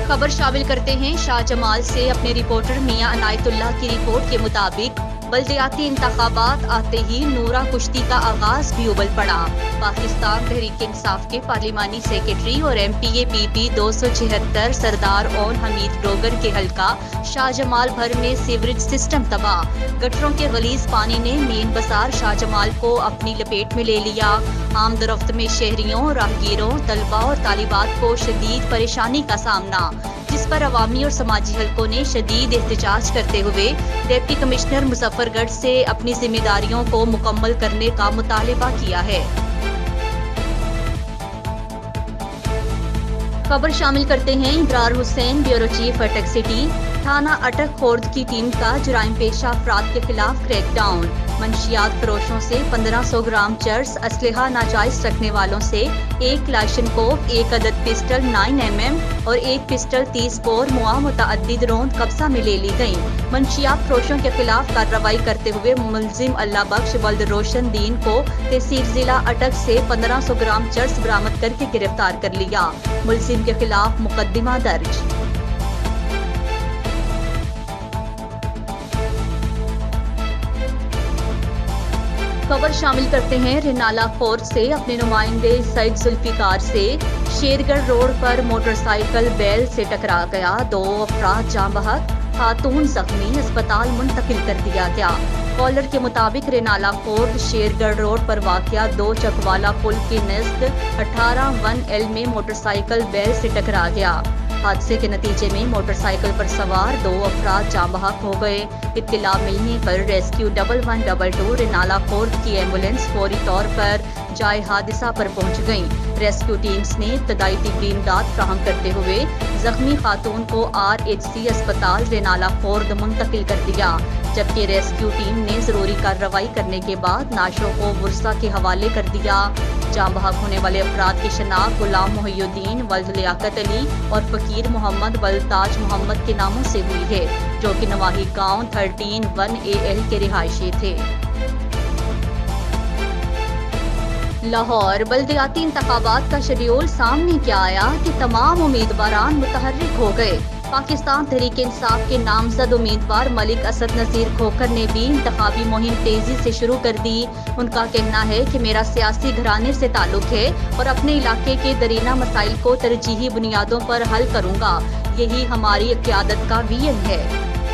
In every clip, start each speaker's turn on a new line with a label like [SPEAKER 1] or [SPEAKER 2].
[SPEAKER 1] खबर शामिल करते हैं शाह जमाल से। अपने रिपोर्टर मियां अनायतुल्लाह की रिपोर्ट के मुताबिक बल्दियाती इंतखाबात आते ही नूरा कुश्ती का आगाज भी उबल पड़ा। पाकिस्तान तहरीक इंसाफ के पार्लिमानी सेक्रेटरी और MPA PP 276 सरदार ओन हमीद डोगर के हल्का शाह जमाल भर में सीवरेज सिस्टम तबाह। गटरों के गलीज पानी ने मेन बाजार शाह जमाल को अपनी लपेट में ले लिया। आमदरफ्त में शहरियों, राहगीरों, तलबा और तालिबात को शदीद परेशानी का सामना, जिस पर अवामी और समाजी हलकों ने शदीद एहतजाज करते हुए डिप्टी कमिश्नर मुजफ्फरगढ़ से अपनी जिम्मेदारियों को मुकम्मल करने का मुतालबा किया है। खबर शामिल करते हैं इब्रार हुसैन, ब्यूरो चीफ अटक सिटी। थाना अटक खोर्द की टीम का जुराइम पेशा अफराद के खिलाफ क्रैकडाउन। मंशियात फरोशों से 1500 ग्राम चर्स, असलहा नाजायज रखने वालों से 1 क्लाशनकोव, 1 अदद पिस्टल 9mm और 1 पिस्टल 30 बोर मुतअद्दिद रौंद कब्जा में ले ली गई। मंशियात फरोशों के खिलाफ कार्रवाई करते हुए मुलजिम अल्लाह बख्श वल्द रोशन दीन को तहसील जिला अटक से 1500 ग्राम चर्स बरामद करके गिरफ्तार कर लिया। मुलजिम के खिलाफ मुकदमा दर्ज। खबर शामिल करते हैं रिनाला फोर्ट से। अपने नुमाइंदे सईद जुल्फिकार से शेरगढ़ रोड पर मोटरसाइकिल बैल से टकरा गया। 2 अफराद जाँ बहक, खातून जख्मी, अस्पताल मुंतकिल कर दिया गया। कॉलर के मुताबिक रिनाला फोर्ट शेरगढ़ रोड पर वाक़या 2 चकवाला पुल की नज़द 18-1L में मोटरसाइकिल बैल से टकरा गया। हादसे के नतीजे में मोटरसाइकिल पर सवार 2 अफराद जाँ बहक हो गए। इत्तला मिलने पर रेस्क्यू 1122 रिनाला फोर्ट की एम्बुलेंस फौरी तौर पर जाए हादसा पर पहुंच गई। रेस्क्यू टीम्स ने इब्तदाई तिब्बी इमदाद फ्राहम करते हुए जख्मी खातून को RHC अस्पताल रिनाला फोर्ट मुंतकिल कर दिया, जबकि रेस्क्यू टीम ने जरूरी कार्रवाई करने के बाद नाशों को बुरसा के हवाले कर दिया। जाँ बहक होने वाले अफराद की शनाख्त गुलाम मोहिउद्दीन वल्द लियाकत अली और फकीर मोहम्मद वल्द ताज मोहम्मद के नामों से हुई है, जो कि नवाही गांव 13-1AL के रिहायशी थे। लाहौर बल्दियाती इंतखाबात का शेड्यूल सामने क्या आया कि तमाम उम्मीदवारान मुतहर्रिक हो गए। पाकिस्तान तहरीक इंसाफ के नामजद उम्मीदवार मलिक असद नज़ीर खोखर ने भी इंतखाबी मुहिम तेजी से शुरू कर दी। उनका कहना है कि मेरा सियासी घराने से ताल्लुक है और अपने इलाके के दरीना मसाइल को तरजीही बुनियादों पर हल करूंगा। यही हमारी क़यादत का विजन है।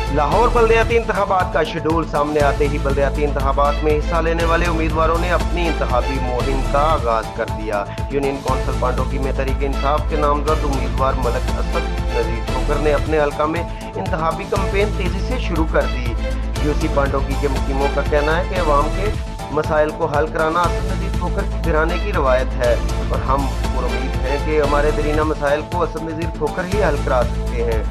[SPEAKER 2] लाहौर बल्दियाती इंतखाबात का शेड्यूल सामने आते ही बल्दियाती इंतखाबात में हिस्सा लेने वाले उम्मीदवारों ने अपनी इंतखाबी मुहिम का आगाज कर दिया। यूनियन कौंसिल पांडोकी में तहरीक इंसाफ के नामजद उम्मीदवार मलिक असद नज़ीर खोखर ने अपने हल्का में इंतखाबी कैंपेन तेजी से शुरू कर दी। UC पांडोकी के मुकीमों का कहना है कि अवाम के मसाइल को हल कराना असद नज़ीर खोखर की घराने की रवायत है और हम उम्मीद हैं कि हमारे दरीना मसाइल को असद नज़ीर खोखर ही हल करा सकते हैं।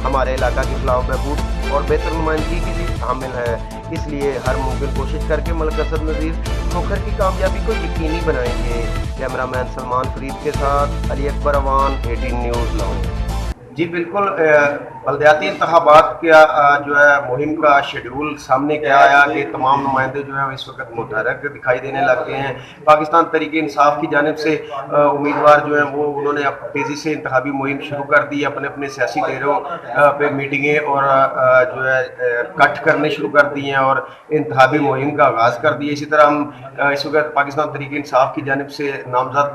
[SPEAKER 2] हमारे इलाका की फलाह बहबूद और बेहतर नुमाइंदगी के लिए शामिल है, इसलिए हर मुमकिन कोशिश करके मलिक असद नज़ीर खोखर की कामयाबी को यकीनी बनाएंगे। कैमरामैन सलमान फरीद के साथ अली अकबर अवान, 18 न्यूज़ लाहौर। जी बिल्कुल, बल्दियाती इंतखाबात का जो है मुहिम का शेड्यूल सामने क्या आया कि तमाम नुमाइंदे जो है इस वक्त मुतहर्रिक दिखाई देने लग गए हैं। पाकिस्तान तहरीक इंसाफ की जानिब से उम्मीदवार जो हैं वो उन्होंने अब तेज़ी से इंतखाबी मुहिम शुरू कर दी। अपने अपने सियासी डेरों पे मीटिंगें और जो है कट करने शुरू कर दी हैं और इंतखाबी मुहिम का आगाज़ कर दिया। इसी तरह हम इस वक्त पाकिस्तान तहरीक इंसाफ की जानिब से नामजद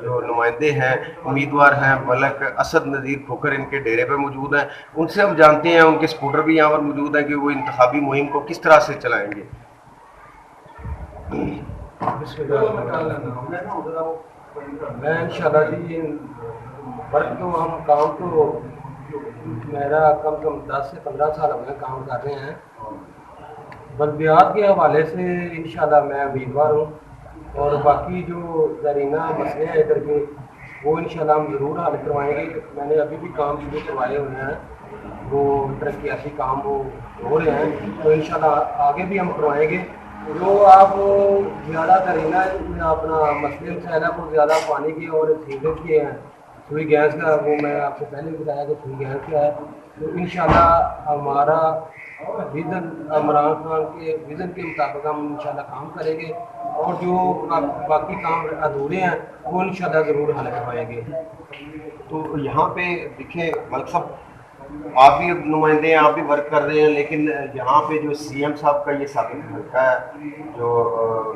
[SPEAKER 2] जो नुमाइंदे हैं, उम्मीदवार हैं, मलिक असद नज़ीर खोखर इनके डेरे पे मौजूद हैं। उनसे हम जानते हैं, उनके सपोर्टर भी यहाँ पर मौजूद हैं कि वो इंतखाबी मुहिम को किस तरह से चलाएंगे।
[SPEAKER 3] मैं इंशाल्लाह जी वर्क तो हम काम तो मेरा कम से कम 10 से 15 साल हमने काम कर रहे हैं। बल्दियात के हवाले से इंशाल्लाह मैं उम्मीदवार हूँ और बाकी जो ज़रीना मसले हैं इधर के वो इंशाल्लाह हम ज़रूर हल करवाएंगे। मैंने अभी भी काम शुरू करवाए हुए हैं, वो तरक्याती काम वो हो रहे हैं, तो इंशाल्लाह आगे भी हम करवाएंगे। जो आप ज़्यादा दरीना अपना मसले मसाइल को ज़्यादा पानी के और सीवरेज के हैं, सुई गैस का, वो मैं आपको पहले भी बताया कि सुई गैस का है, तो इंशाल्लाह हमारा विज़न इमरान खान के विज़न के मुताबिक हम इंशाल्लाह काम करेंगे और जो बाकी काम अधूरे हैं वो इंशाल्लाह ज़रूर हल करवाएंगे।
[SPEAKER 2] तो यहाँ पे देखिए मलिक साहब, आप भी नुमाइंदे हैं, आप भी वर्क कर रहे हैं, लेकिन यहाँ पे जो सीएम साहब का ये साबित हल्का है, जो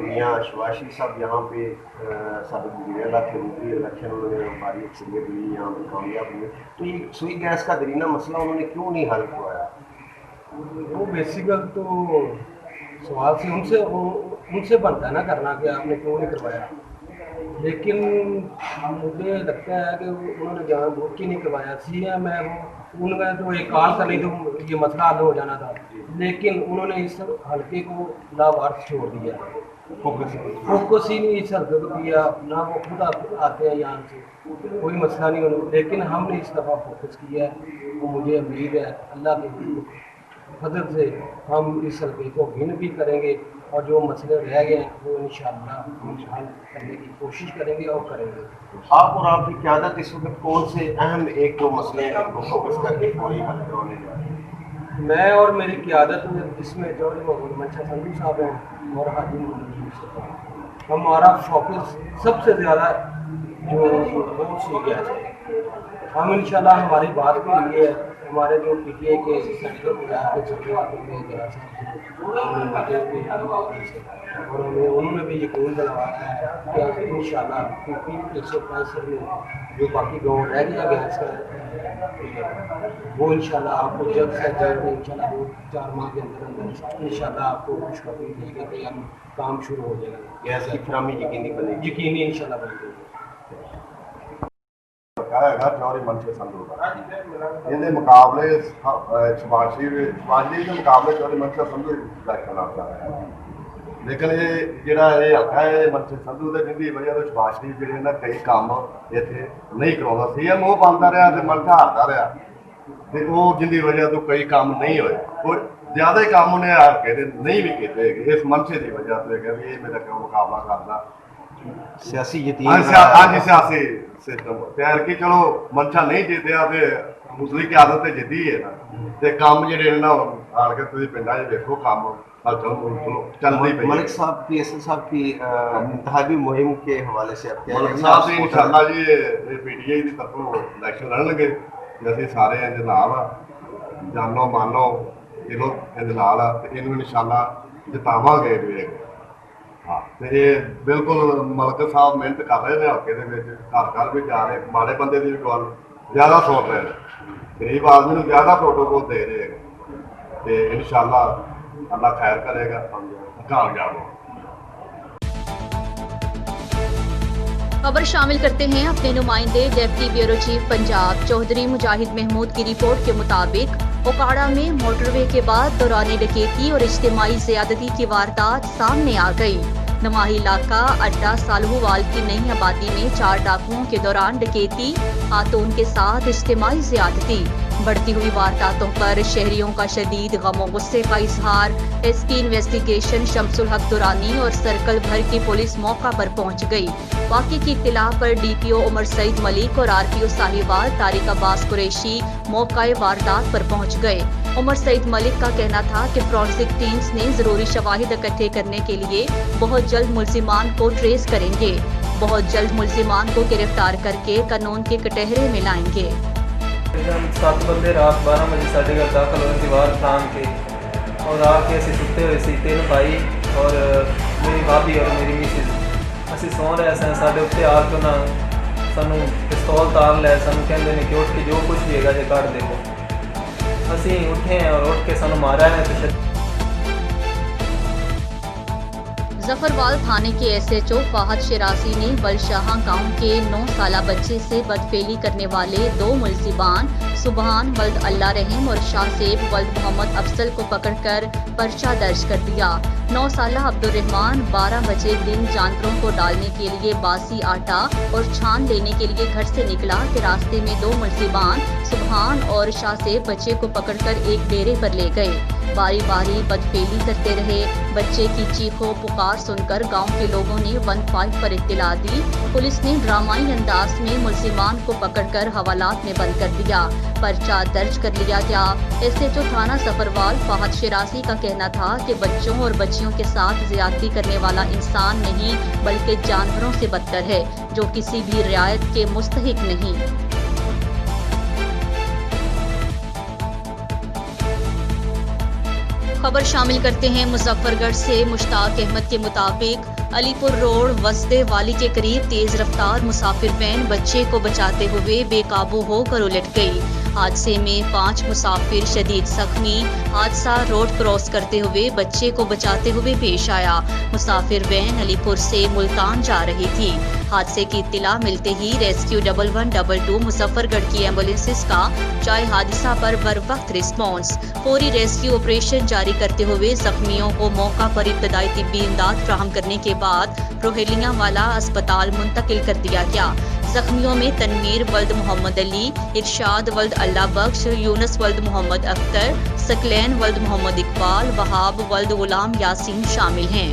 [SPEAKER 2] मियाँ शहबाज शरीफ साहब यहाँ पे साबित वज़ीर-ए-आला थे, उनकी इलेक्शन उन्होंने हमारी अक्सरियत हुई, यहाँ पे कामयाब हुए, तो ये सुई गैस का दरीना मसला उन्होंने क्यों नहीं हल करवाया?
[SPEAKER 3] वो बेसिकल तो सवाल से उनसे बनता है ना करना कि आपने क्यों नहीं करवाया, लेकिन मुझे लगता है कि उन्होंने जानबूझ के नहीं करवाया। सीएम है वो, उन्होंने तो एक कॉल कर ली तो ये मसला हल हो जाना था, लेकिन उन्होंने इस हल्के को लावारिस छोड़ दिया, फोकस ही नहीं इस हल्के को दिया, ना वो खुद आते हैं यहाँ से, कोई मसला नहीं उन्होंने, लेकिन हमने इस दफ़ा फोकस किया है। वो मुझे उम्मीद है अल्लाह के फजल से हम इस हल्के को विन भी करेंगे और जो मसले रह गए हैं वो इंशाअल्लाह हम हल करने की कोशिश करेंगे और करेंगे।
[SPEAKER 2] आप और आपकी क़यादत इस वक्त कौन से अहम एक दो मसले हैं जिनको फोकस करके फौरी हल करवाने जा रहे हैं?
[SPEAKER 3] मैं और मेरी क़यादत में जिसमें चौधरी मोहम्मद मंशा संधू साहब हैं और हाजी मोहम्मद यूसुफ हैं, हमारा फोकस सबसे ज़्यादा जो वो सी गया है। हम इंशाल्लाह हमारी बात के लिए हमारे जो पीटीआई के सेंटर के छत्रवाद में जरा और हमें उन्होंने भी यकीन दिलवाया है कि इंशाल्लाह क्योंकि 165 में जो बाकी गाँव रह गया गैस का वो इंशाल्लाह आपको जल्द से जल्द इंशाल्लाह 2-4 माह के अंदर अंदर इंशाल्लाह आपको खुशखबरी देंगे कि हम काम शुरू हो जाएगा,
[SPEAKER 2] गैस की फराहमी यकीनी बनेगी,
[SPEAKER 3] यकीनी इंशाल्लाह बनेगी।
[SPEAKER 4] ਹੈਗਾ ਚੌਧਰੀ ਮਨਸ਼ਾ ਸੰਧੂ ਦਾ, ਇਹਦੇ ਮੁਕਾਬਲੇ ਸ਼ਹਬਾਜ਼ ਸ਼ਰੀਫ ਦੇ ਮੁਕਾਬਲੇ ਚੌਧਰੀ ਮਨਸ਼ਾ ਸੰਧੂ ਇਲੈਕਸ਼ਨ ਲੜਦਾ ਹੈ, ਲੇਕਿਨ ਇਹ ਜਿਹੜਾ ਇਹ ਹਲਕਾ ਹੈ ਮਨਸ਼ਾ ਸੰਧੂ ਦੇ ਜਿੰਦੀ ਵਜ੍ਹਾ ਤੋਂ ਸ਼ਹਬਾਜ਼ ਸ਼ਰੀਫ ਜਿਹੜੇ ਨਾ ਕਈ ਕੰਮ ਇੱਥੇ ਨਹੀਂ ਕਰਾਉਂਦਾ, ਸੀਐਮ ਉਹ ਬਣਦਾ ਰਿਹਾ ਤੇ ਮਨਸ਼ਾ ਹਾਰਦਾ ਰਿਹਾ, ਤੇ ਉਹ ਜਿੰਦੀ ਵਜ੍ਹਾ ਤੋਂ ਕਈ ਕੰਮ ਨਹੀਂ ਹੋਏ, ਉਹ ਜ਼ਿਆਦਾ ਹੀ ਕੰਮ ਉਹਨੇ ਹਲਕੇ ਦੇ ਨਹੀਂ ਵੀ ਕੀਤੇ ਹੈਗੇ, ਇਸ ਮਨਸ਼ੇ ਦੀ ਵਜ੍ਹਾ ਤੋਂ ਹੈਗਾ ਵੀ ਇਹ ਮੇਰਾ ਕਿਉਂ ਮੁਕਾਬਲਾ ਕਰਦਾ।
[SPEAKER 2] सियासी यतीम
[SPEAKER 4] ਹਾਂਜੀ ਸਿਆਸੀ ਸਿਸਟਮ ਤਿਆਰ ਕੀ ਚਲੋ ਮਨਸ਼ਾ ਨਹੀਂ ਜਿੱਤਿਆ ਤੇ ਦੂਸਰੀ ਕੀ ਆਦਤ ਤੇ ਜਿੱਦੀ ਹੈ ਨਾ, ਤੇ ਕੰਮ ਜਿਹੜੇ ਨੇ ਨਾ ਆਣ ਕੇ ਤੁਸੀਂ ਪਿੰਡਾਂ 'ਚ ਵੇਖੋ ਕੰਮ ਚੱਲਦੀ ਪਈ।
[SPEAKER 2] मलिक साहब की एस साहब की इंतखाबी मुहिम के हवाले से आप क्या
[SPEAKER 4] ਮਲਿਕ ਸਾਹਿਬ ਦੀ ਇਨਸ਼ਾਅੱਲਾ ਜੀ ਇਹ ਪੀਟੀਆਈ ਦੀ ਤਰਫੋਂ ਇਲੈਕਸ਼ਨ ਲੜਨਗੇ ਤੇ ਅਸੀਂ ਸਾਰੇ ਇਹਦੇ ਨਾਲ ਆ, ਜਾਨੋ ਮਾਨੋ ਇਹਨੂੰ ਇਹਦੇ ਨਾਲ ਆ ਤੇ ਇਹਨੂੰ ਇਨਸ਼ਾਅੱਲਾ ਜਿਤਾਵਾਂਗੇ ਵੀ। ਹਾਂ ਤੇ ਇਹ ਬਿਲਕੁਲ ਮਲਿਕ ਸਾਹਿਬ ਮਿਹਨਤ ਕਰ ਰਹੇ ਨੇ ਹਲਕੇ ਦੇ ਵਿੱਚ, ਘਰ ਘਰ ਵੀ ਜਾ ਰਹੇ, ਮਾੜੇ ਬੰਦੇ ਦੀ ਵੀ ਗੱਲ ਜ਼ਿਆਦਾ ਸੁਣ ਰਹੇ ਨੇ, ਗਰੀਬ ਆਦਮੀ ਨੂੰ ਜ਼ਿਆਦਾ ਪ੍ਰੋਟੋਕੋਲ ਦੇ ਰਹੇ ਹੈਗੇ, ਤੇ ਇਨਸ਼ਾਅੱਲਾ ਅੱਲਾ ਖੈਰ ਕਰੇਗਾ, ਕਾਮਯਾਬ ਹੋ।
[SPEAKER 1] खबर शामिल करते हैं अपने नुमाइंदे deputy bureau chief Punjab Chaudhry Mujahid Mahmood की रिपोर्ट के मुताबिक ओकाड़ा में मोटरवे के बाद दौरान डकैती और इज्तिमाई ज़्यादती की वारदात सामने आ गई। नमाही इलाका अड्डा सालहूवाल की नई आबादी में 4 डाकुओं के दौरान डकैती, खातून के साथ इज्तिमाई ज़्यादती। बढ़ती हुई वारदातों पर शहरियों का शदीद गम और गुस्से का इजहार। एसपी इन्वेस्टिगेशन शमसुल हक दुरानी और सर्कल भर की पुलिस मौका पर पहुंच गई। वाक़े की इत्तला पर डीपीओ उमर सईद मलिक और आरपीओ साहिवाल तारिक अब्बास कुरैशी मौका वारदात पर पहुंच गए। उमर सईद मलिक का कहना था कि फॉरेंसिक टीम्स ने जरूरी शवाहिद इकट्ठे करने के लिए बहुत जल्द मुल्जिमान को ट्रेस करेंगे, बहुत जल्द मुल्जिमान को गिरफ्तार करके कानून के कटहरे में लाएंगे।
[SPEAKER 5] 7 बंदे रात 12 बजे साढ़े घर दाखिल होने दीवार थाम के और आके असी सुते हुए सी, 3 भाई और मेरी भाभी और मेरी मिसिज असी सौ रहे सन, साढ़े उत्ते आके ना सानू पिस्तौल तार लै, सानू कहते हैं कि उठ के जो कुछ भी है जे कर देवो। असी उठे हैं और उठ के सानू मारा है। तो
[SPEAKER 1] जफरवाल थाने के एसएचओ फाहद शिराजी ने बलशाह गांव के 9 साला बच्चे से बदफेली करने वाले 2 मुल्जिमान सुबहान वल्द अल्लाह रहीम और शाहसेब वल्द मोहम्मद अफजल को पकड़कर पर्चा दर्ज कर दिया। 9 साला अब्दुर्रहमान 12 बजे दिन जानवरों को डालने के लिए बासी आटा और छान लेने के लिए घर से निकला कि रास्ते में 2 मुल्जिमान सुबहान और शाहसेब बच्चे को पकड़कर एक डेरे पर ले गए। बारी बारी बदफेली करते रहे। बच्चे की चीखों पुकार सुनकर गांव के लोगों ने 15 पर इत्तला दी। पुलिस ने ड्रामाई अंदाज में मुल्जिमान को पकड़कर हवालात में बंद कर दिया। पर्चा दर्ज कर लिया गया। SHO थाना सफरवाल फहद शिराजी का कहना था कि बच्चों और बच्चियों के साथ ज्यादती करने वाला इंसान नहीं बल्कि जानवरों से बदतर है, जो किसी भी रियायत के मुस्तहिक नहीं। खबर शामिल करते हैं मुजफ्फरगढ़ से। मुश्ताक अहमद के मुताबिक अलीपुर रोड वसदे वाली के करीब तेज रफ्तार मुसाफिर वैन बच्चे को बचाते हुए बेकाबू होकर उलट गई। हादसे में 5 मुसाफिर शदीद जख्मी। हादसा रोड क्रॉस करते हुए बच्चे को बचाते हुए पेश आया। मुसाफिर वैन अलीपुर से मुल्तान जा रही थी। हादसे की इत्तला मिलते ही रेस्क्यू 1112 मुजफ्फरगढ़ की एम्बुलेंसेस का चाहे हादसा पर बर वक्त रिस्पॉन्स। फौरी रेस्क्यू ऑपरेशन जारी करते हुए जख्मियों को मौका पर इब्तदाई तिब्बी इमदाद फराहम करने के बाद रोहेलियां वाला अस्पताल मुंतकिल कर दिया गया। जख्मियों में तनवीर वल्द मोहम्मद अली, इरशाद वल्द अल्लाह बख्श, यूनुस वल्द मोहम्मद अख्तर, सकलैन वल्द मोहम्मद इकबाल, वहाब वल्द गुलाम यासीन शामिल हैं।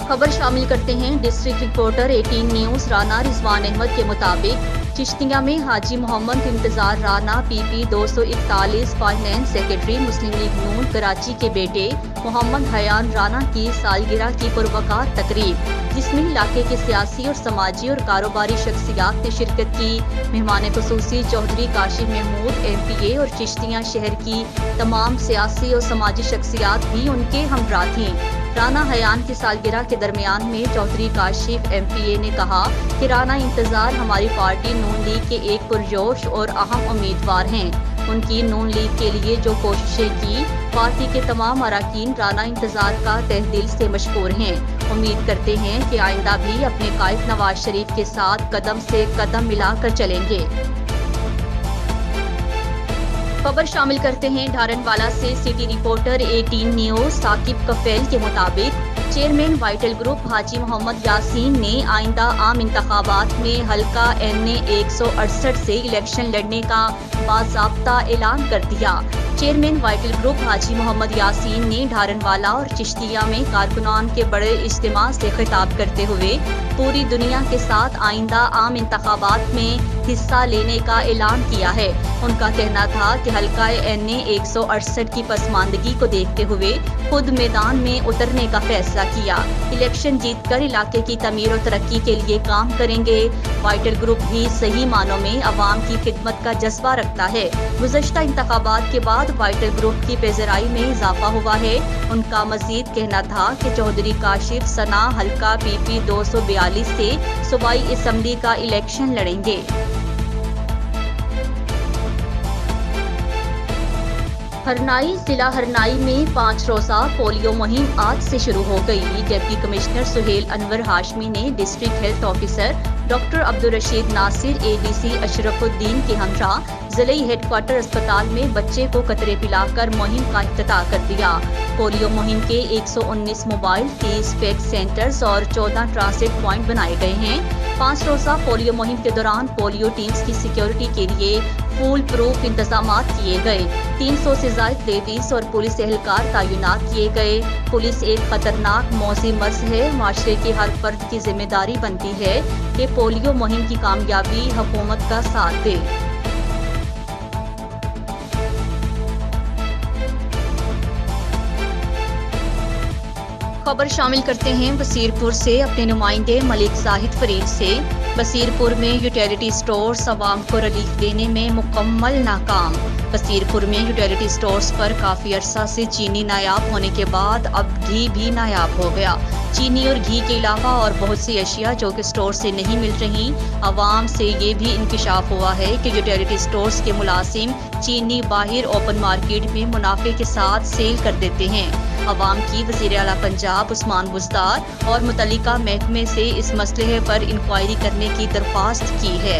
[SPEAKER 1] खबर शामिल करते हैं district reporter 18 news Rana Rizwan Ahmad के मुताबिक चिश्तिया में Haji Muhammad Intezar Rana PP 241 finance secretary Muslim League Noon Karachi के बेटे मोहम्मद हयान राना की सालगिरह की पुरवकार तकरीब, जिसमें इलाके के सियासी और समाजी और कारोबारी शख्सियात ने शिरकत की। मेहमान खुसूसी चौधरी काशिफ महमूद MPA और चिश्तिया शहर की तमाम सियासी और समाजी शख्सियात भी उनके हमरा थीं। राना हयान की सालगिरह के दरमियान में चौधरी काशिफ MPA ने कहा कि राना इंतजार हमारी पार्टी नून लीग के एक पुरजोश और अहम उम्मीदवार हैं। उनकी नून लीग के लिए जो कोशिशें की, पार्टी के तमाम अरकान राना इंतजार का तहे दिल से मशकूर हैं। उम्मीद करते हैं कि आइंदा भी अपने कायद नवाज शरीफ के साथ कदम से कदम मिलाकर चलेंगे। खबर शामिल करते हैं ढारनवाला से। City reporter 18 news Saqib Kafeel के मुताबिक चेयरमैन वाइटल ग्रुप हाजी मोहम्मद यासीन ने आइंदा आम इंतखाबात में हल्का NA 168 से इलेक्शन लड़ने का बाज़ाब्ता ऐलान कर दिया। चेयरमैन वाइटल ग्रुप हाजी मोहम्मद यासीन ने ढारनवाला और चिश्तिया में कारकुनान के बड़े इज्तिमा से खिताब करते हुए पूरी दुनिया के साथ आइंदा आम इंतखाबात में हिस्सा लेने का ऐलान किया है। उनका कहना था कि हल्का NA 168 की पसमानदगी को देखते हुए खुद मैदान में उतरने का फैसला किया। इलेक्शन जीतकर इलाके की तमीर और तरक्की के लिए काम करेंगे। वाइटल ग्रुप भी सही मानों में अवाम की खिदमत का जज्बा रखता है। गुज़श्ता इंतखाबात के बाद वाइटल ग्रुप की पेजराई में इजाफा हुआ है। उनका मजीद कहना था कि चौधरी काशिफ सना हल्का PP 242 से सूबाई असम्बली का इलेक्शन लड़ेंगे। हरनाई जिला हरनाई में 5 रोज़ा पोलियो मुहिम आज से शुरू हो गई। डिप्टी कमिश्नर सुहेल अनवर हाशमी ने district health officer doctor Abdul Rasheed Nasir ADC Ashrafuddin के हमरा जिले हेडक्वार्टर अस्पताल में बच्चे को कतरे पिलाकर मुहिम का इफ्तिताह कर दिया। पोलियो मुहिम के 119 मोबाइल, 30 फैक्स सेंटर्स और 14 ट्रांसिट पॉइंट बनाए गए हैं। 5 रोज़ा पोलियो मुहिम के दौरान पोलियो टीम्स की सिक्योरिटी के लिए फुल प्रूफ इंतजामात किए गए। 300 से ज़ायद लेडीज और पुलिस एहलकार तैनात किए गए। पुलिस एक खतरनाक मौजी मर्ज है। माशरे के हर फर्द की जिम्मेदारी बनती है कि पोलियो मुहिम की कामयाबी हुकूमत का साथ दे। खबर शामिल करते हैं बसीरपुर से अपने नुमाइंदे मलिक जाहिद फरीद से। बसीरपुर में यूटिलिटी स्टोर्स अवाम को रिलीफ देने में मुकम्मल नाकाम। बसीरपुर में यूटिलिटी स्टोर्स पर काफ़ी अरसा से चीनी नायाब होने के बाद अब घी भी नायाब हो गया। चीनी और घी के अलावा और बहुत सी अशिया जो कि स्टोर से नहीं मिल रही। अवाम से ये भी इंकिशाफ हुआ है कि यूटिलिटी स्टोर्स के मुलाजिम चीनी बाहर ओपन मार्केट में मुनाफे के साथ सेल कर देते हैं। अवाम की वज़ीर आला पंजाब उस्मान बुज़दार और मुतल्लिका महकमे से इस मसले पर इंक्वायरी करने की दरख्वास्त की है।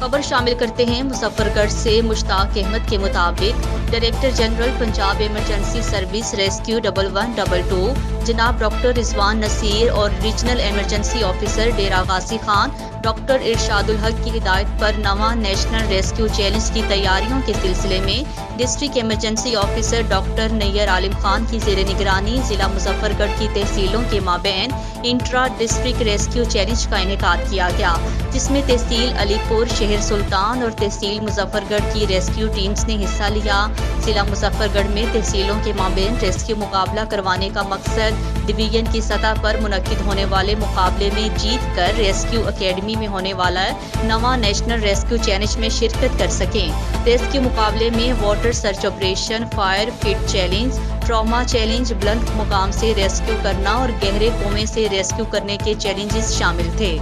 [SPEAKER 1] खबर शामिल करते हैं मुजफ्फरगढ़ से। मुश्ताक अहमद के मुताबिक director general Punjab emergency service rescue 1112 जनाब डॉक्टर रिजवान नसीर और रीजनल इमरजेंसी ऑफिसर डेरा गाजी खान डॉक्टर इरशादुल हक की हिदायत पर नवा नेशनल रेस्क्यू चैलेंज की तैयारियों के सिलसिले में district emergency officer doctor Nayyar Alim Khan की ज़ेर निगरानी ज़िला मुजफ्फरगढ़ की तहसीलों के माबैन इंट्रा डिस्ट्रिक्ट रेस्क्यू चैलेंज का इनेकाद किया गया, जिसमें तहसील अलीपुर, शहर सुल्तान और तहसील मुजफ्फरगढ़ की रेस्क्यू टीम्स ने हिस्सा लिया। ज़िला मुजफ्फरगढ़ में तहसीलों के माबैन रेस्क्यू मुकाबला करवाने का मकसद डिवीजन की सतह पर मुनक्किद होने वाले मुकाबले में जीत कर रेस्क्यू अकेडमी में होने वाला नवा नेशनल रेस्क्यू चैलेंज में शिरकत कर सकें। रेस्क्यू मुकाबले में water search operation, fire fit challenge, trauma challenge, बुलंद मुकाम से रेस्क्यू करना और गहरे कुएं से रेस्क्यू करने के चैलेंजेस शामिल थे।